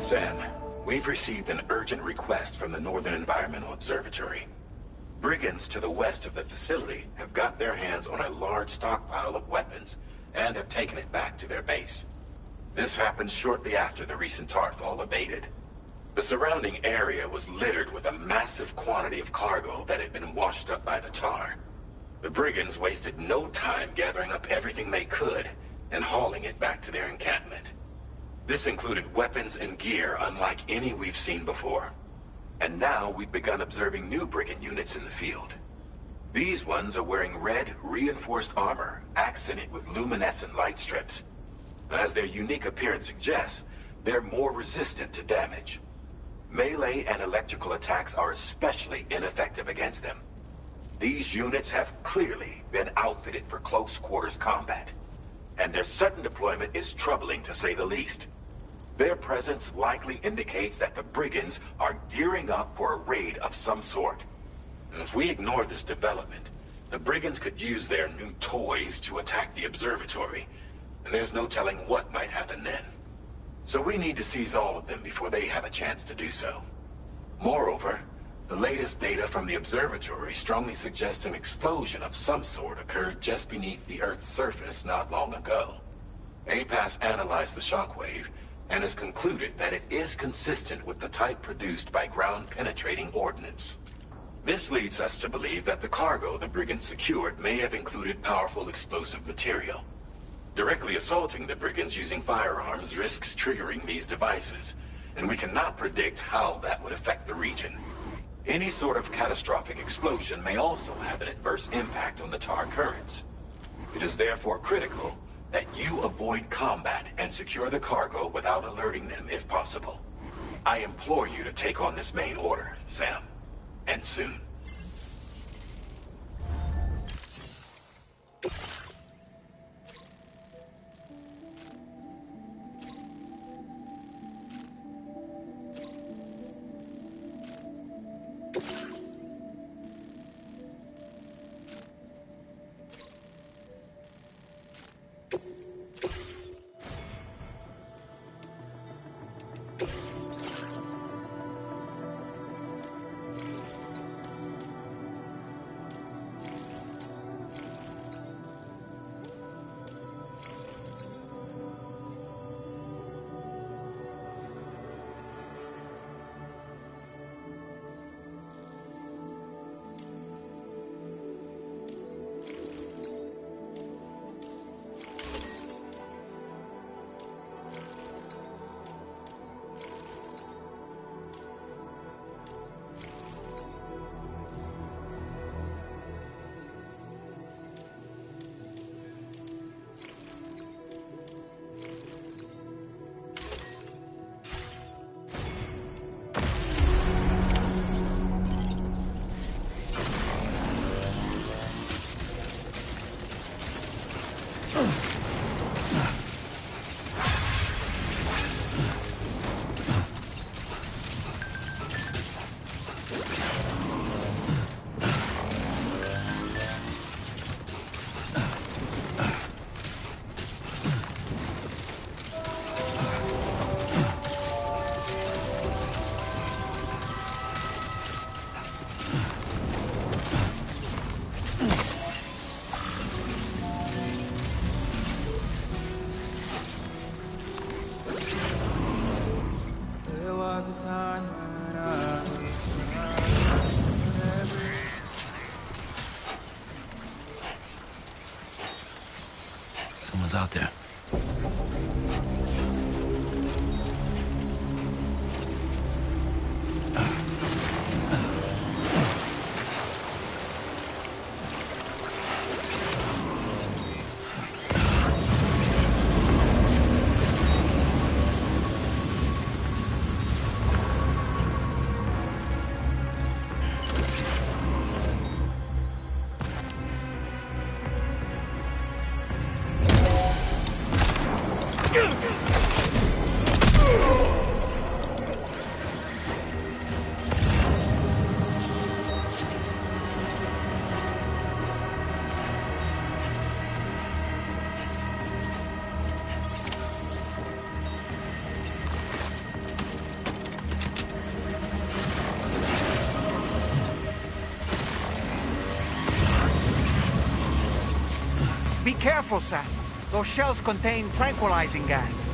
Sam, we've received an urgent request from the Northern Environmental Observatory. Brigands to the west of the facility have got their hands on a large stockpile of weapons and have taken it back to their base. This happened shortly after the recent Tarfall abated. The surrounding area was littered with a massive quantity of cargo that had been washed up by the tar. The brigands wasted no time gathering up everything they could and hauling it back to their encampment. This included weapons and gear unlike any we've seen before. And now we've begun observing new brigand units in the field. These ones are wearing red, reinforced armor, accented with luminescent light strips. As their unique appearance suggests, they're more resistant to damage. Melee and electrical attacks are especially ineffective against them. These units have clearly been outfitted for close quarters combat, and their sudden deployment is troubling to say the least. Their presence likely indicates that the brigands are gearing up for a raid of some sort. And if we ignore this development, the brigands could use their new toys to attack the observatory, and there's no telling what might happen then. So we need to seize all of them before they have a chance to do so. Moreover, the latest data from the observatory strongly suggests an explosion of some sort occurred just beneath the Earth's surface not long ago. APAS analyzed the shockwave and has concluded that it is consistent with the type produced by ground-penetrating ordnance. This leads us to believe that the cargo the brigands secured may have included powerful explosive material. Directly assaulting the brigands using firearms risks triggering these devices, and we cannot predict how that would affect the region. Any sort of catastrophic explosion may also have an adverse impact on the tar currents. It is therefore critical that you avoid combat and secure the cargo without alerting them if possible. I implore you to take on this main order, Sam. And soon. Someone's out there. careful, Sam. Those shells contain tranquilizing gas.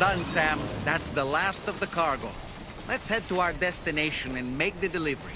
Well done, Sam. That's the last of the cargo. Let's head to our destination and make the delivery.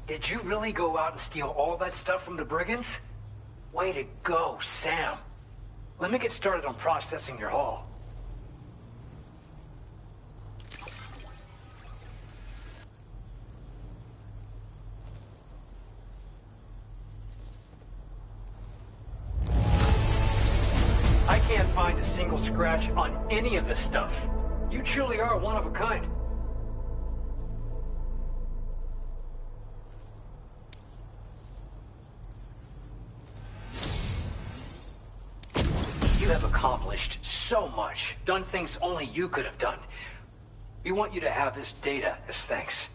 Did you really go out and steal all that stuff from the brigands? Way to go, Sam. Let me get started on processing your haul. I can't find a single scratch on any of this stuff. You truly are one of a kind. You have accomplished so much, done things only you could have done. We want you to have this data as thanks.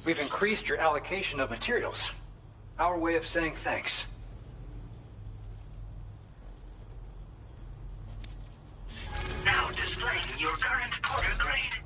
We've increased your allocation of materials. Our way of saying thanks. Now displaying your current Porter grade.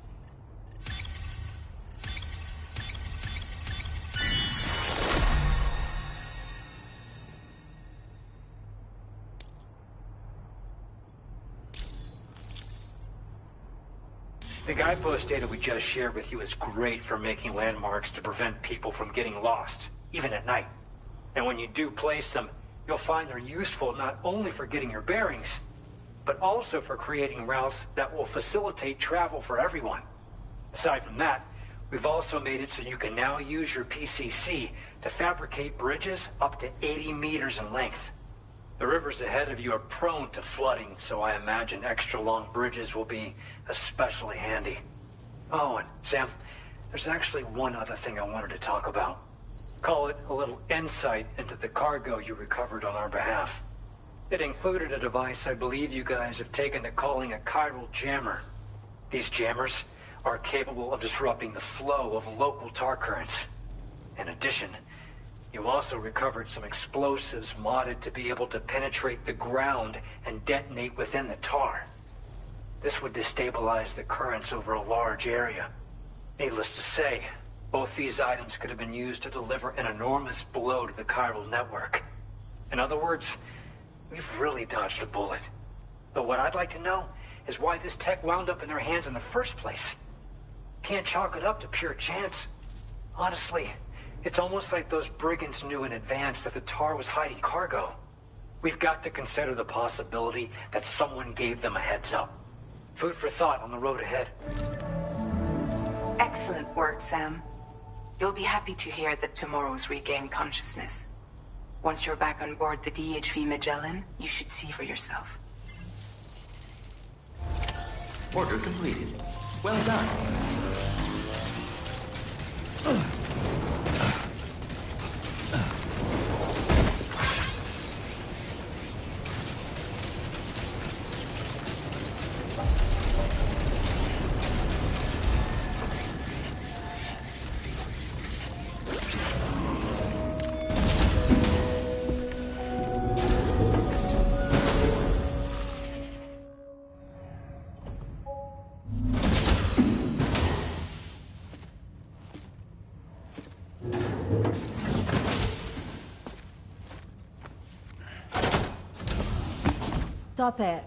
The guidepost data we just shared with you is great for making landmarks to prevent people from getting lost, even at night. And when you do place them, you'll find they're useful not only for getting your bearings, but also for creating routes that will facilitate travel for everyone. Aside from that, we've also made it so you can now use your PCC to fabricate bridges up to 80 meters in length. The rivers ahead of you are prone to flooding, so I imagine extra long bridges will be especially handy. Oh, and Sam, there's actually one other thing I wanted to talk about. Call it a little insight into the cargo you recovered on our behalf. It included a device I believe you guys have taken to calling a chiral jammer. These jammers are capable of disrupting the flow of local tar currents. In addition, you also recovered some explosives modded to be able to penetrate the ground and detonate within the tar. This would destabilize the currents over a large area. Needless to say, both these items could have been used to deliver an enormous blow to the chiral network. In other words, we've really dodged a bullet. But what I'd like to know is why this tech wound up in their hands in the first place. Can't chalk it up to pure chance. Honestly, it's almost like those brigands knew in advance that the tar was hiding cargo. We've got to consider the possibility that someone gave them a heads up. Food for thought on the road ahead. Excellent work, Sam. You'll be happy to hear that tomorrow's regained consciousness. Once you're back on board the DHV Magellan, you should see for yourself. Order completed. Well done. Stop it.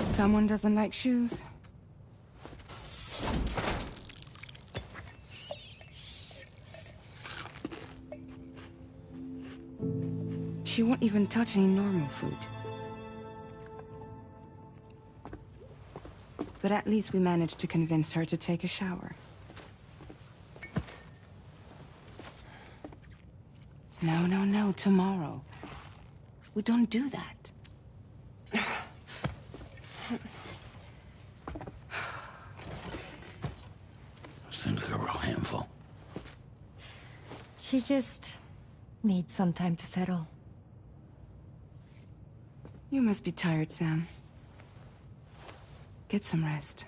Someone doesn't like shoes? She won't even touch any normal food. But at least we managed to convince her to take a shower. No, tomorrow. We don't do that. Seems like a real handful. She just needs some time to settle. You must be tired, Sam. Get some rest.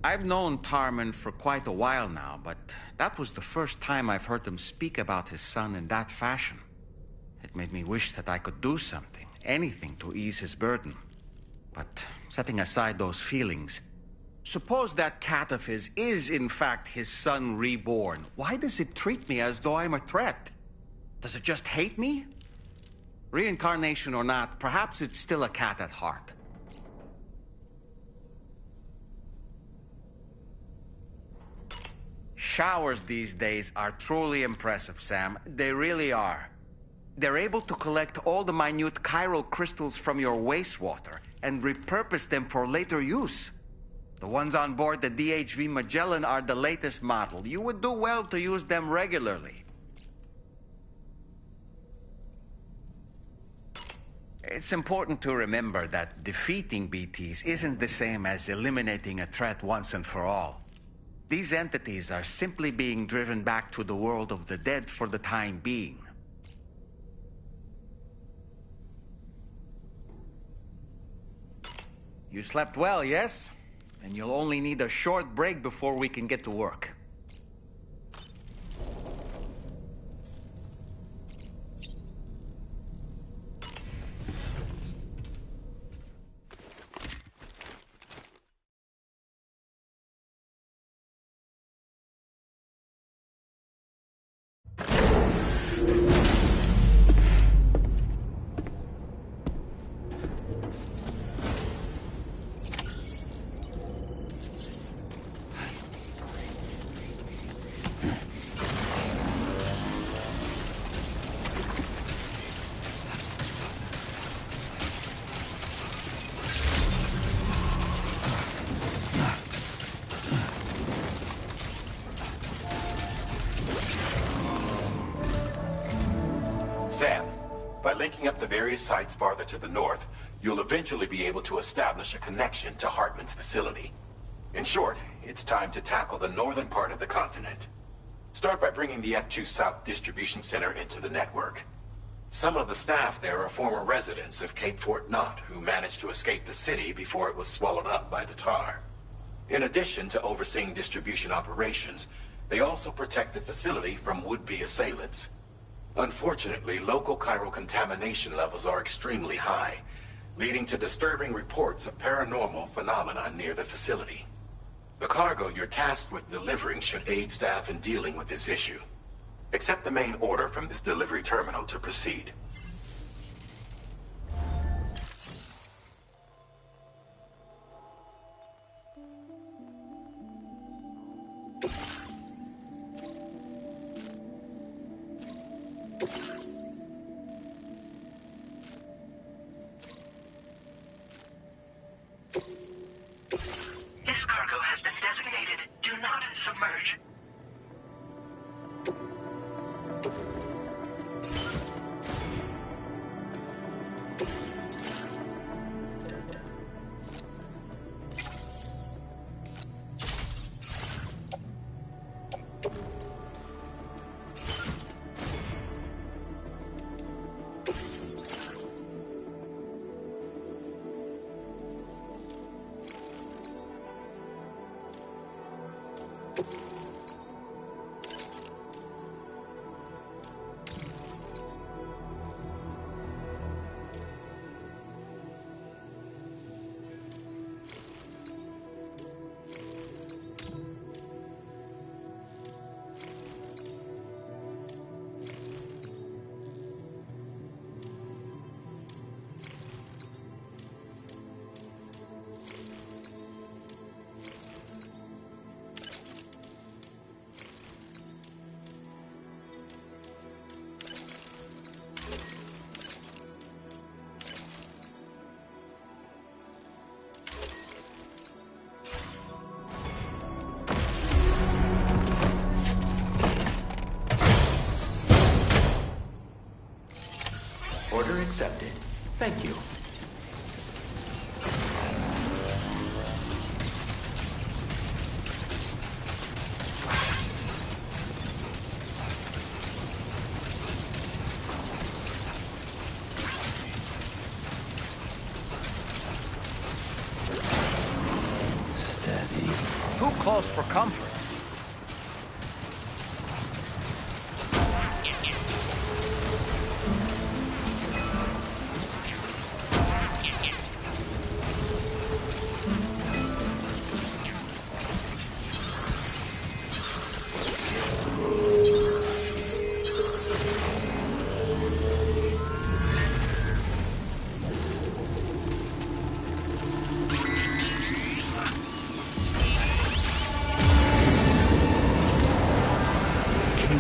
I've known Tarman for quite a while now, but that was the first time I've heard him speak about his son in that fashion. It made me wish that I could do something, anything to ease his burden. But setting aside those feelings, suppose that cat of his is in fact his son reborn. Why does it treat me as though I'm a threat? Does it just hate me? Reincarnation or not, perhaps it's still a cat at heart. Showers these days are truly impressive, Sam. They really are. They're able to collect all the minute chiral crystals from your wastewater and repurpose them for later use. The ones on board the DHV Magellan are the latest model. You would do well to use them regularly. It's important to remember that defeating BTs isn't the same as eliminating a threat once and for all. These entities are simply being driven back to the world of the dead for the time being. You slept well, yes? And you'll only need a short break before we can get to work. Sam, by linking up the various sites farther to the north, you'll eventually be able to establish a connection to Hartman's facility. In short, it's time to tackle the northern part of the continent. Start by bringing the F2 South Distribution Center into the network. Some of the staff there are former residents of Cape Fort Knott who managed to escape the city before it was swallowed up by the tar. In addition to overseeing distribution operations, they also protect the facility from would-be assailants. Unfortunately, local chiral contamination levels are extremely high, leading to disturbing reports of paranormal phenomena near the facility. The cargo you're tasked with delivering should aid staff in dealing with this issue. Accept the main order from this delivery terminal to proceed. This cargo has been designated Do Not Submerge. Order accepted. Thank you. Steady. Too close for comfort.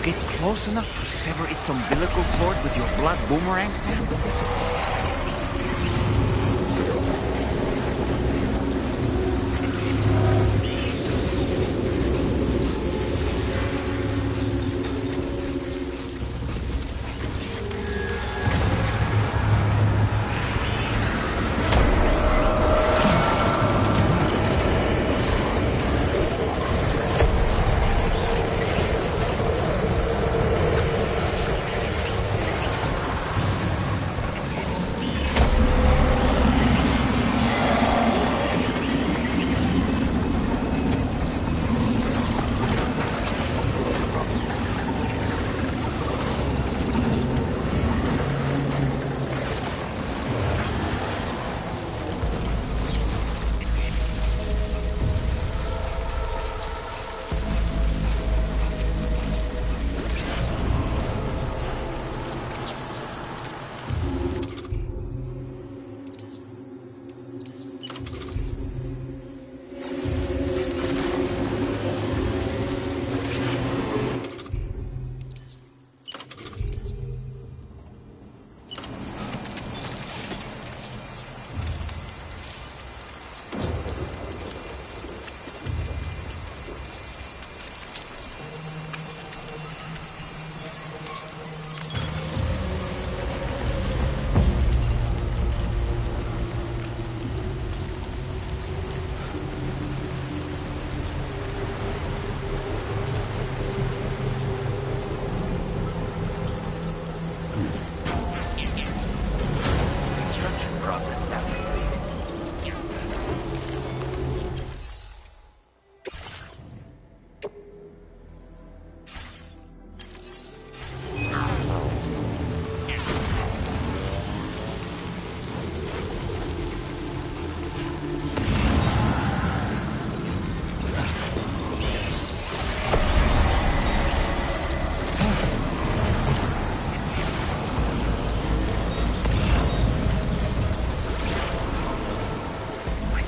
Get close enough to sever its umbilical cord with your blood boomerang, Sam?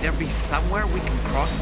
there be somewhere we can cross?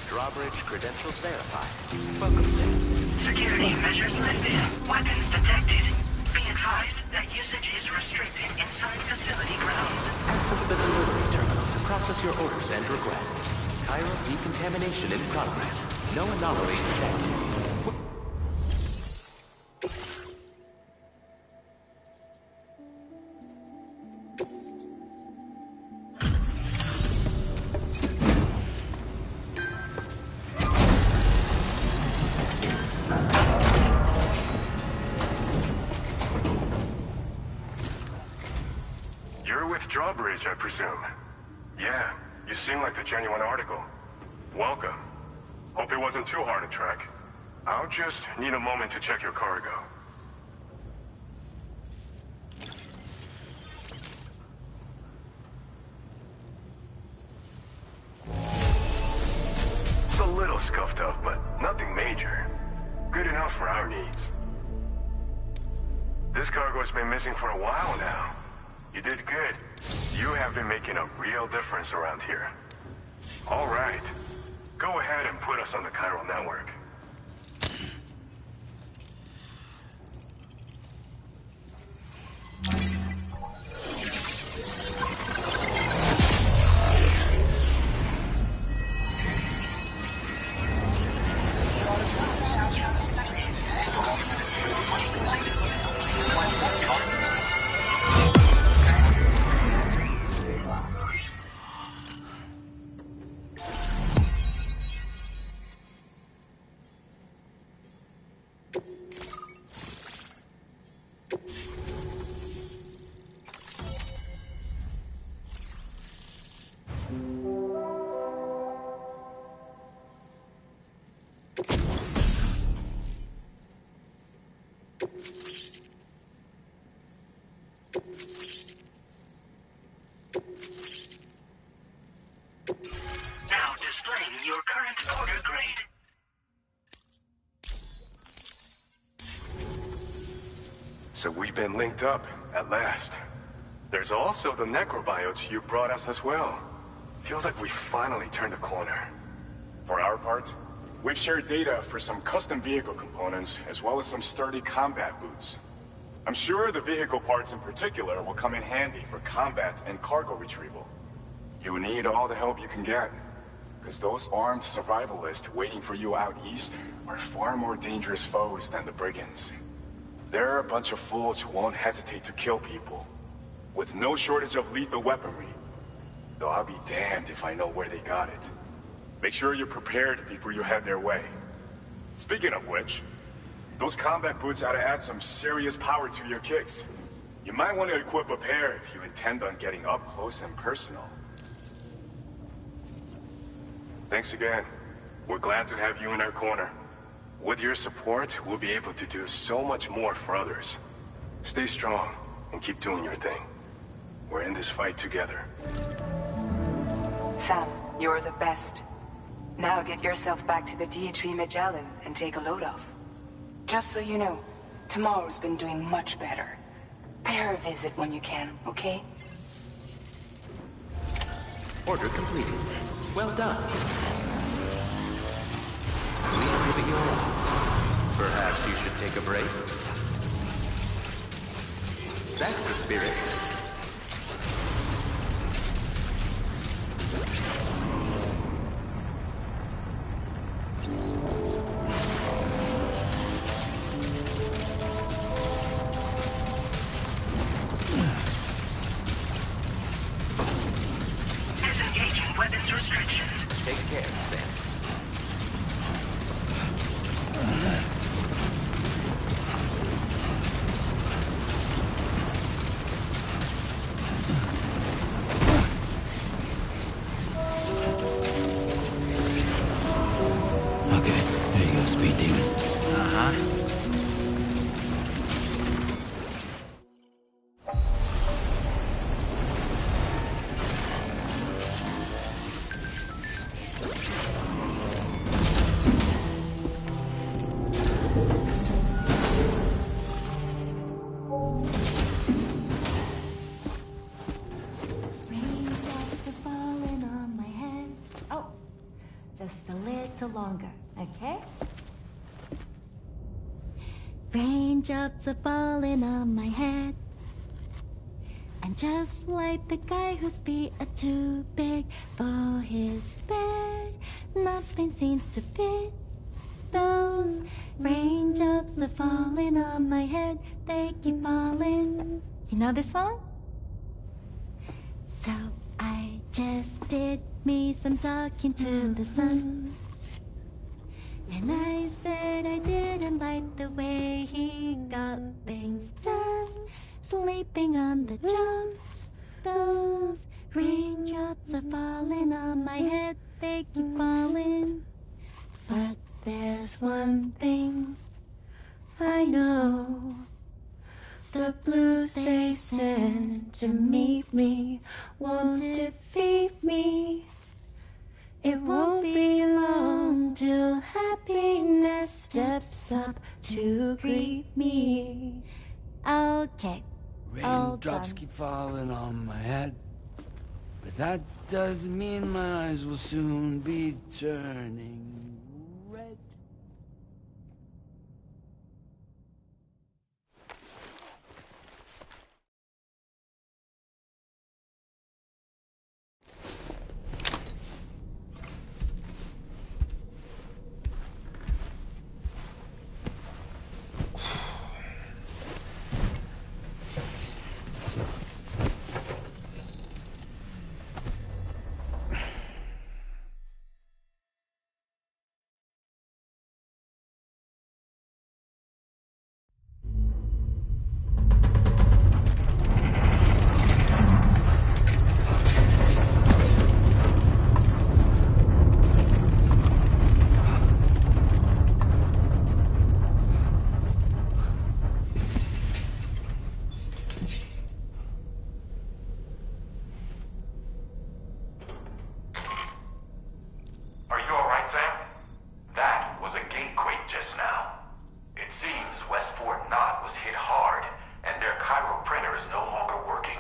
Drawbridge credentials verified. Welcome, Sam. Security measures lifted. Weapons detected. Be advised that usage is restricted inside facility grounds. Access the delivery terminal to process your orders and requests. Chiral decontamination in progress. No anomalies detected. Drawbridge, I presume. Yeah, you seem like the genuine article. Welcome. Hope it wasn't too hard to track. I'll just need a moment to check your cargo. scuffed up, but nothing major. Good enough for our needs. This cargo's been missing for a while now. You did good. You have been making a real difference around here. All right. Go ahead and put us on the Chiral network. Now displaying your current order grade. So we've been linked up, at last. There's also the necrobiotes you brought us as well. Feels like we finally turned a corner. For our part, we've shared data for some custom vehicle components, as well as some sturdy combat boots. I'm sure the vehicle parts in particular will come in handy for combat and cargo retrieval. You need all the help you can get, because those armed survivalists waiting for you out east are far more dangerous foes than the brigands. They're a bunch of fools who won't hesitate to kill people, with no shortage of lethal weaponry. Though I'll be damned if I know where they got it. Make sure you're prepared before you head their way. Speaking of which, those combat boots ought to add some serious power to your kicks. You might want to equip a pair if you intend on getting up close and personal. Thanks again. We're glad to have you in our corner. With your support, we'll be able to do so much more for others. Stay strong and keep doing your thing. We're in this fight together. Sam, you're the best. Now get yourself back to the DHV Magellan and take a load off. Just so you know, tomorrow's been doing much better. Pay her a visit when you can, okay? Order completed. Well done. Please give it your all. Perhaps you should take a break. That's the spirit. Disengaging weapons restrictions. Take care, Sam. Okay, there you go, Speed Demon. Uh-huh. Raindrops are falling on my head. Oh, just a little longer, okay? Raindrops are falling on my head. And just like the guy whose feet are too big for his bed, nothing seems to fit. Those raindrops are falling on my head, they keep falling. You know this song? So I just did me some talking to the sun. And I said I didn't like the way he got things done. Sleeping on the job. Those raindrops are falling on my head, they keep falling. But there's one thing I know. The blues they send to meet me won't defeat me. It won't be long till happiness steps up to greet me. Okay. All Raindrops done. keep falling on my head. But that doesn't mean my eyes will soon be turning red. Are you alright, Sam? That was a gatequake just now. It seems West Fort Knott was hit hard, and their Cairo printer is no longer working.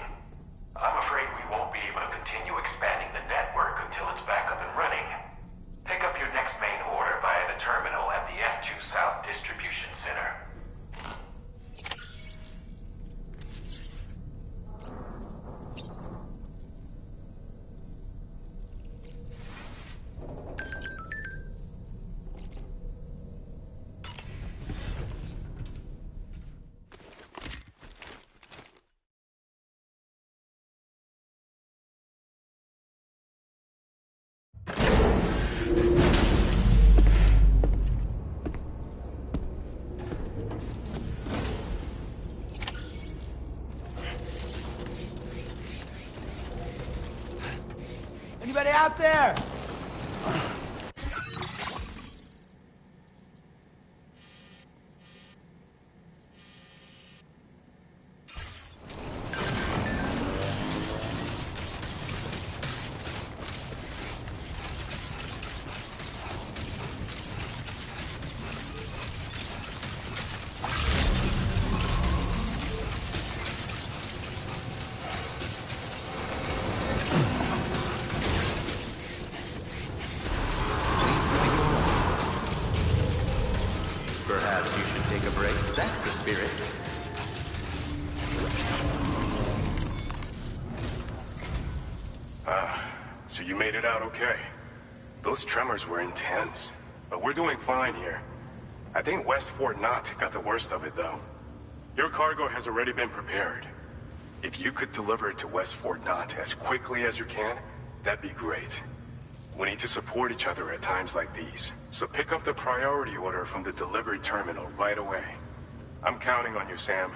I'm afraid we won't be able to continue expanding the network until it's back up and running. Pick up your next main order via the terminal at the F2 South Distribution Center. Anybody out there? Perhaps you should take a break. That's the spirit. So you made it out okay. Those tremors were intense, but we're doing fine here. I think West Fort Knott got the worst of it, though. Your cargo has already been prepared. If you could deliver it to West Fort Knott as quickly as you can, that'd be great. We need to support each other at times like these, so pick up the priority order from the delivery terminal right away. I'm counting on you, Sam.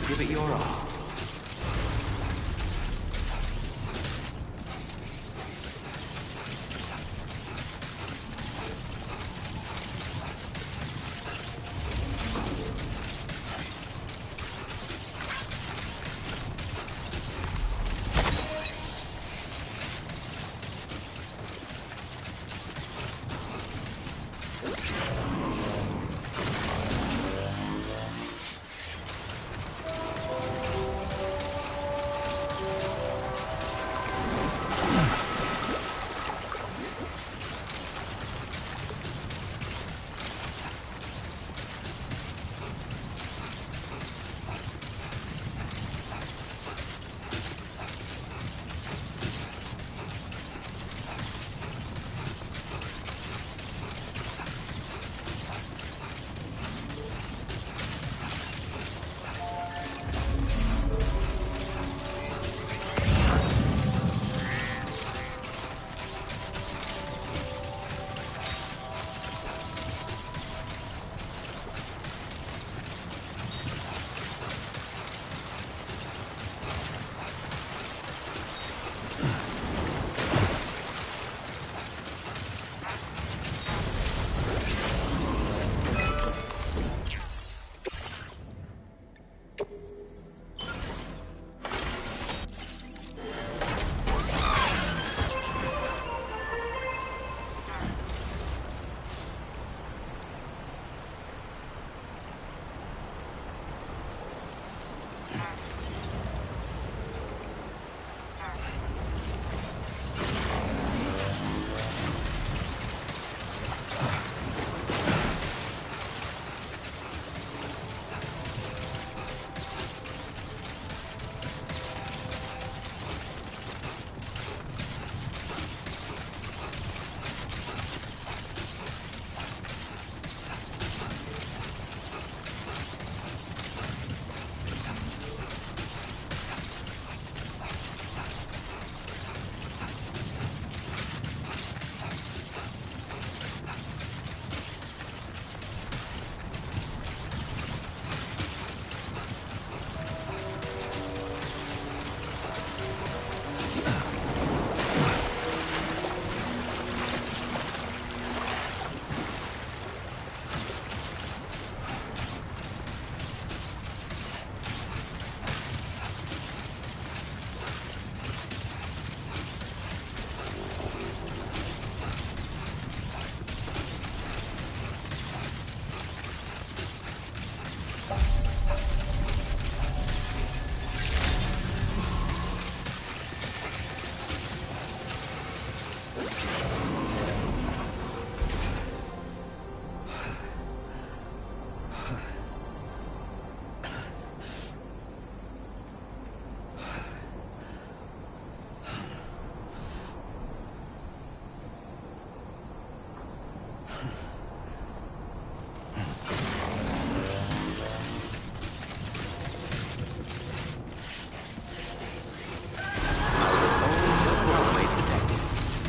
give it your all.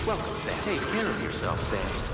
Welcome, Sam. Take care of yourself, Sam.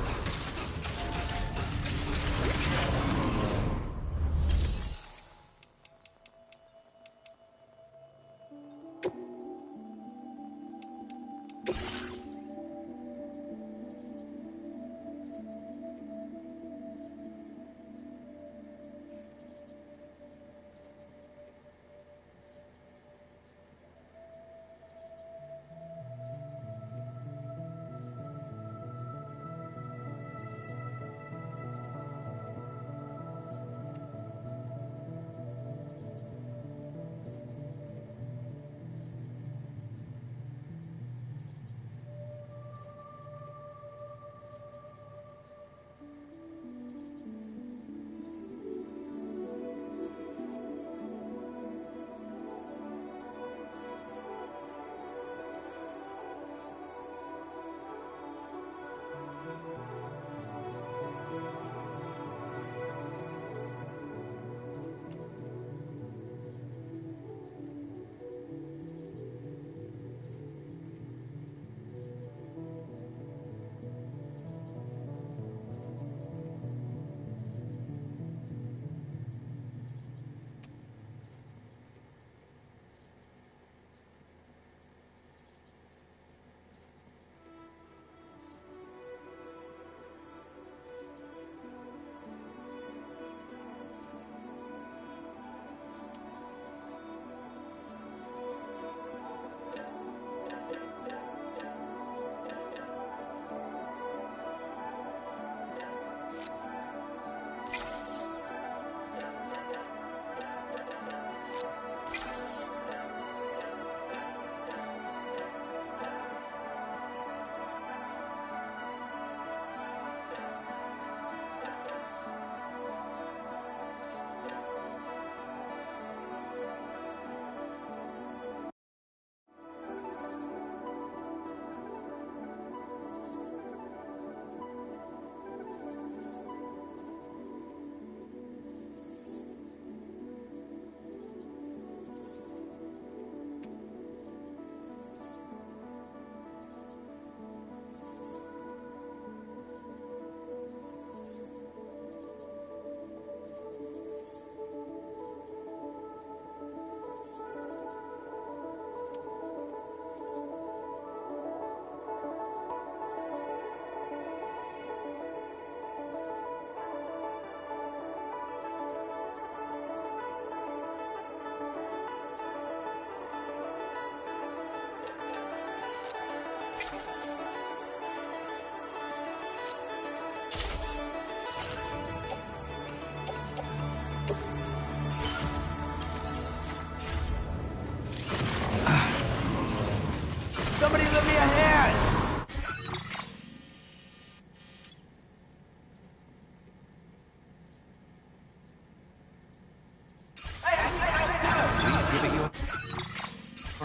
give it your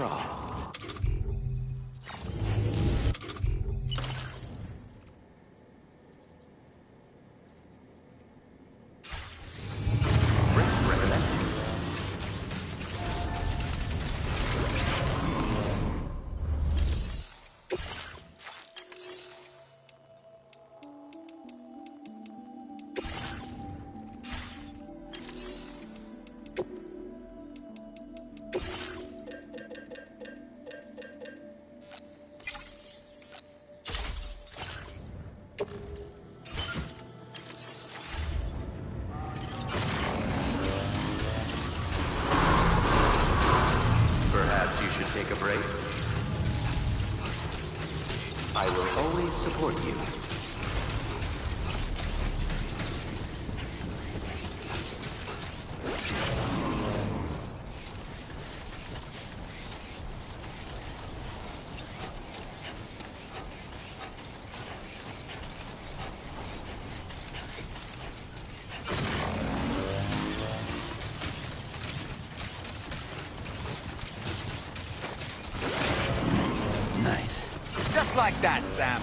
all. Rest recommended. Perhaps you should take a break. I will always support you. Nice. Just like that, Sam.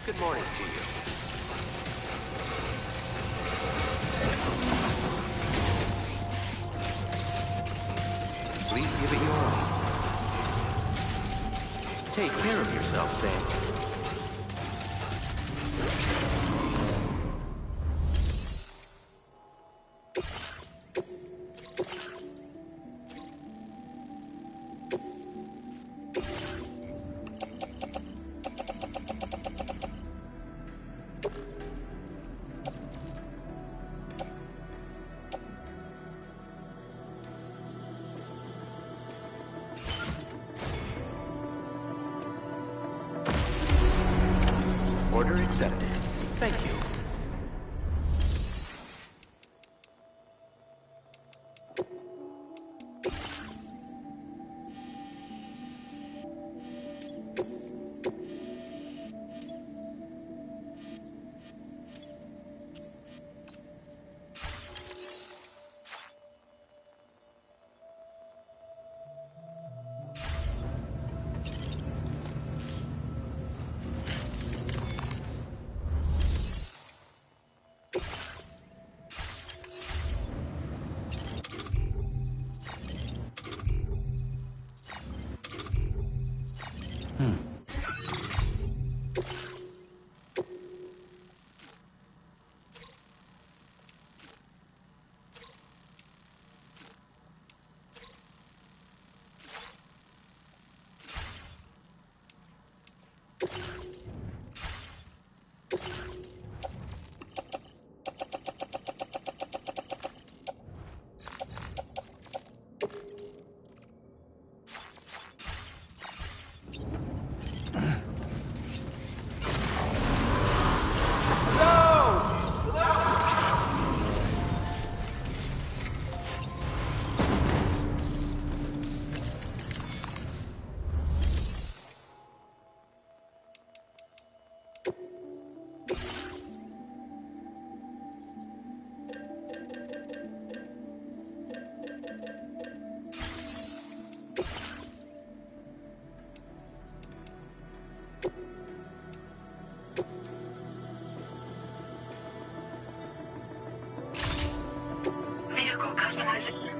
Good morning to you. Please give it your all. Take care of yourself, Sam. Order accepted. Thank you. Vehicle customizing.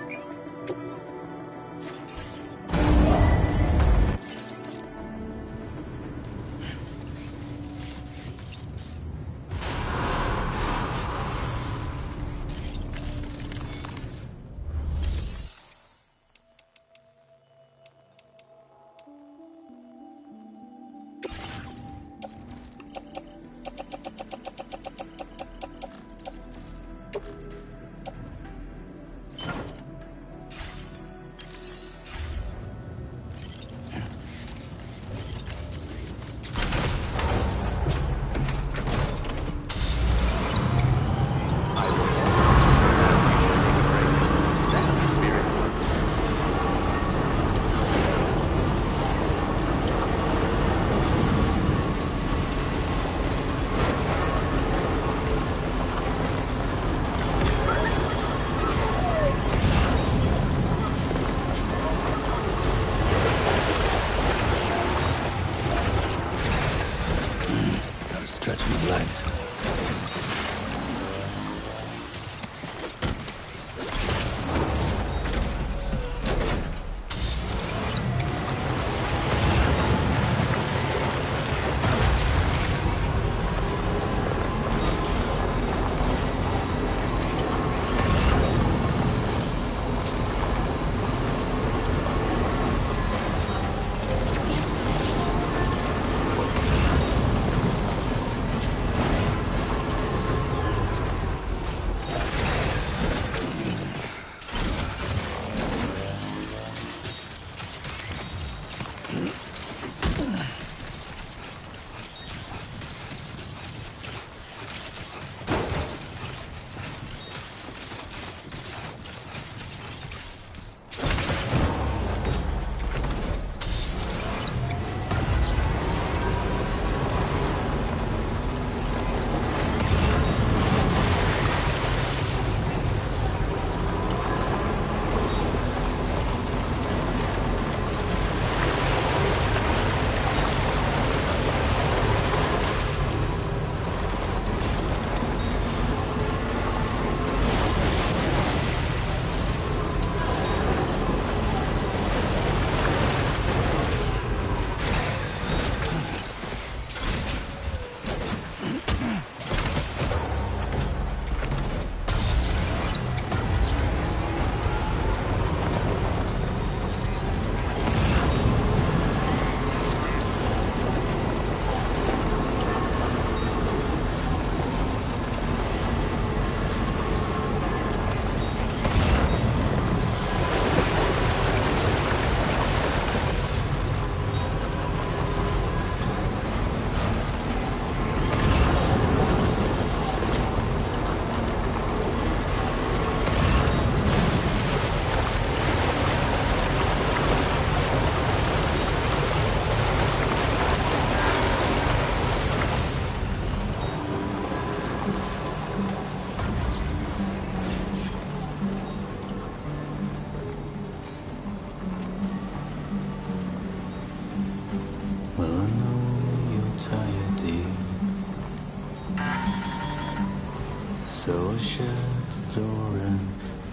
So shut the door and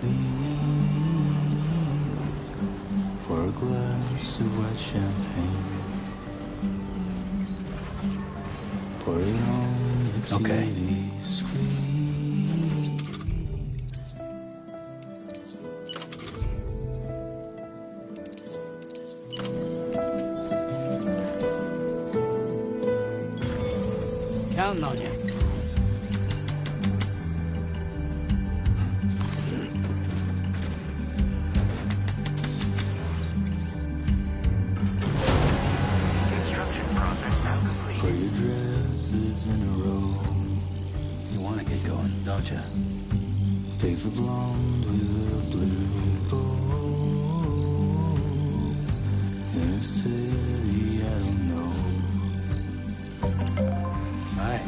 leave for a glass of white champagne. Put it on the Okay. TV screen. Counting on you. Construction process now complete. Put your dresses in a row. You want to get going, don't you? Take the blonde with the blue bow. In a city I don't know. Right.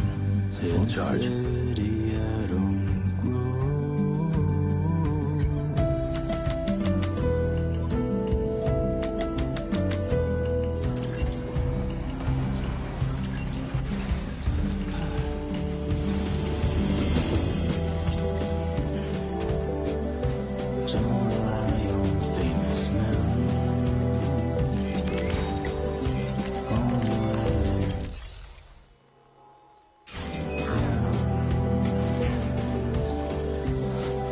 It's a full charge. City I don't grow. Don't rely on famous men. Only rising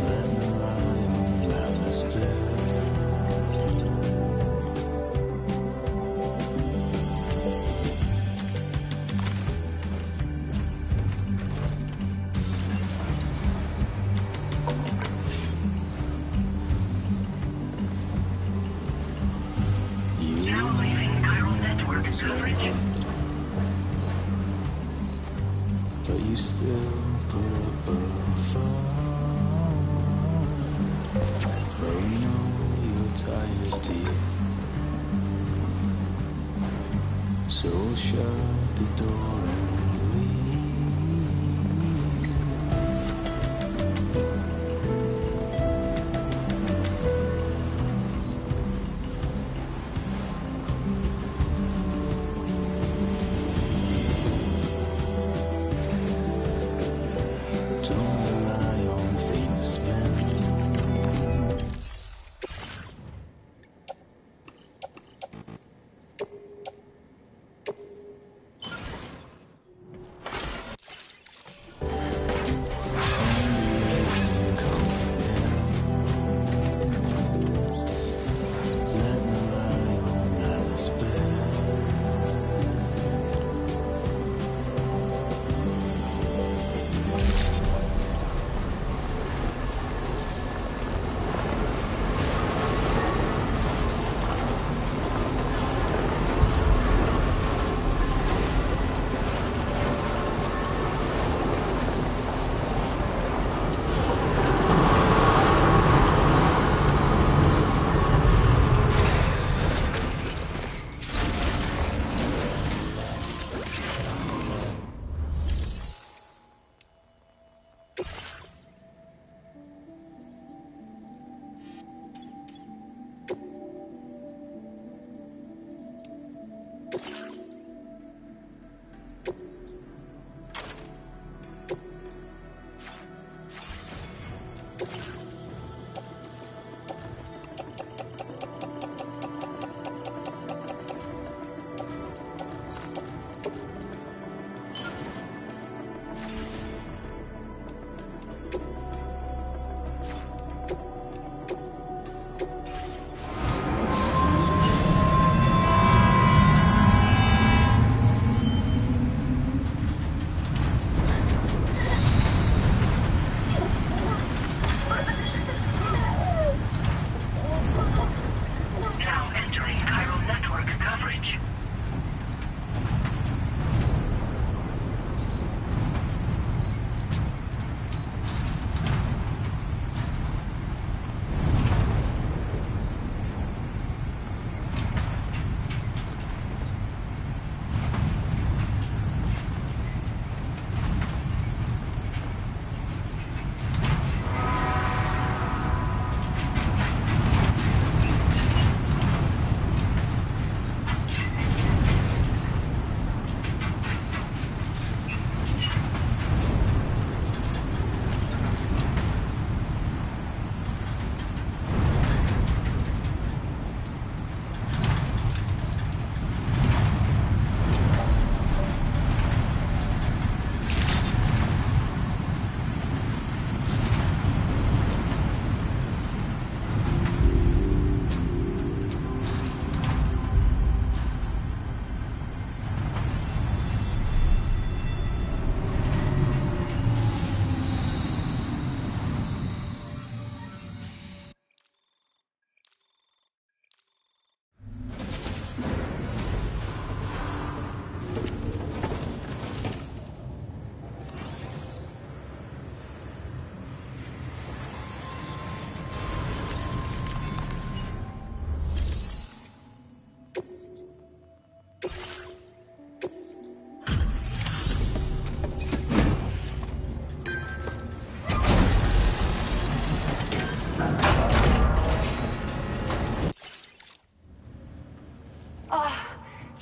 let me lie on Alice bed. Now leaving chiral network coverage. But you still put up a fight. Well, you know you're tired, dear. So shut the door and leave. Don't rely on famous men.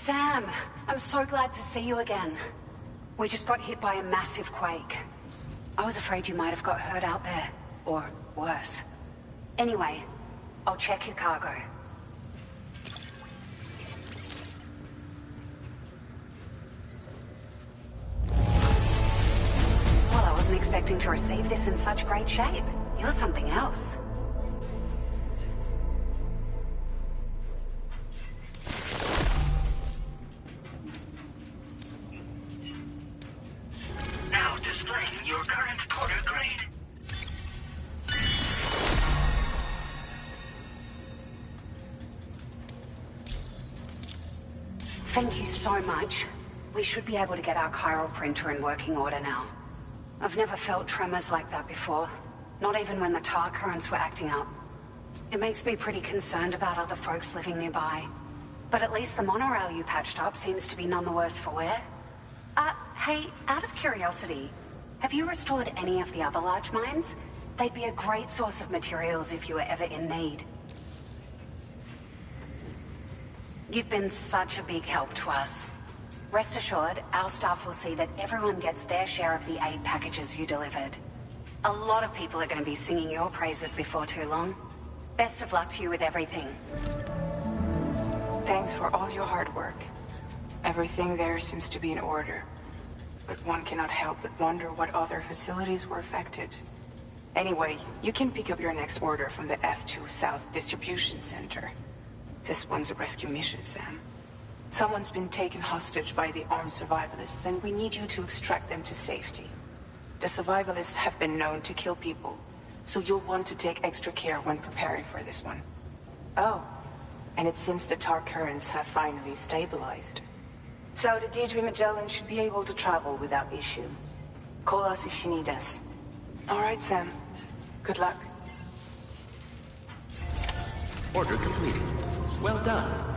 Sam, I'm so glad to see you again. We just got hit by a massive quake. I was afraid you might have got hurt out there. Or worse. Anyway, I'll check your cargo. Well, I wasn't expecting to receive this in such great shape. You're something else. Now displaying your current porter grade. Thank you so much. We should be able to get our chiral printer in working order now. I've never felt tremors like that before. Not even when the tar currents were acting up. It makes me pretty concerned about other folks living nearby. But at least the monorail you patched up seems to be none the worse for wear. Hey, out of curiosity, have you restored any of the other large mines? They'd be a great source of materials if you were ever in need. You've been such a big help to us. Rest assured, our staff will see that everyone gets their share of the aid packages you delivered. A lot of people are going to be singing your praises before too long. Best of luck to you with everything. Thanks for all your hard work. Everything there seems to be in order. But one cannot help but wonder what other facilities were affected. Anyway, you can pick up your next order from the F2 South Distribution Center. This one's a rescue mission, Sam. Someone's been taken hostage by the armed survivalists, and we need you to extract them to safety. The survivalists have been known to kill people, so you'll want to take extra care when preparing for this one. Oh, and it seems the tar currents have finally stabilized. So the Deirdre Magellan should be able to travel without issue. Call us if you need us. All right, Sam. Good luck. Order completed. Well done.